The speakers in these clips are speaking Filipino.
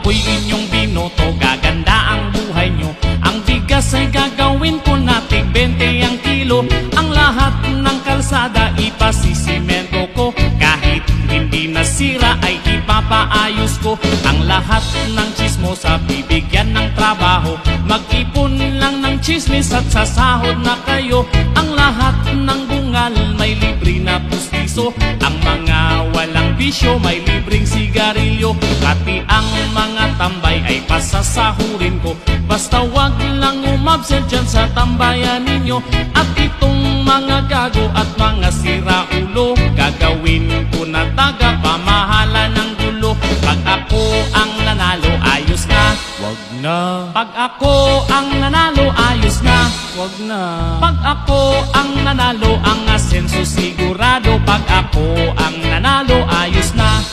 ako'y inyong binoto, gaganda ang buhay nyo. Ang bigas ay gagawin ko na tig 20 ang kilo. Ang lahat ng kalsada ipasisimento ko, kahit hindi nasira ay ipapaayos ko. Ang lahat ng chismosa bibigyan ng trabaho, mag-ipon lang ng chismis at sasahod na kayo. Ang lahat ng bungal may libre na pustiso, ang mga walang bisyo may libreng sigarilyo. Pati ang mga tambay ay pasasahurin ko, basta wag lang umabsent dyan sa tambayan ninyo. At itong mga gago at mga siraulo, gagawin ko na taga pamahala ng gulo. Pag ako ang nanalo, ayos na, wag na. Pag ako ang nanalo, ayos na, wag na. Pag ako ang nanalo, ang asenso sigurado. Pag ako ang nanalo, ayos na.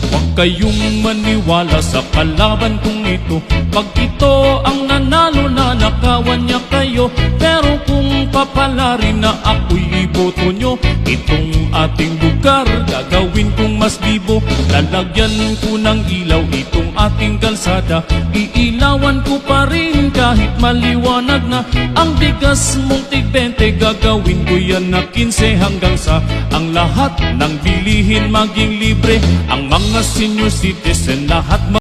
Huwag kayong maniwala sa kalaban kong ito. Pag ito ang nanalo, nanakawan niya kayo. Pero kung papalarin na ako'y iboto nyo, itong ating lugar gagawin kong mas bibo. Lalagyan ko ng ilaw itong ating kalsada, iilawan ko pa rin kahit maliwanag na. Ang bigas mong tig 20, gagawin ko yan na 15 hanggang sa ang lahat ng bilihin maging libre. Ang mga senior citizen lahat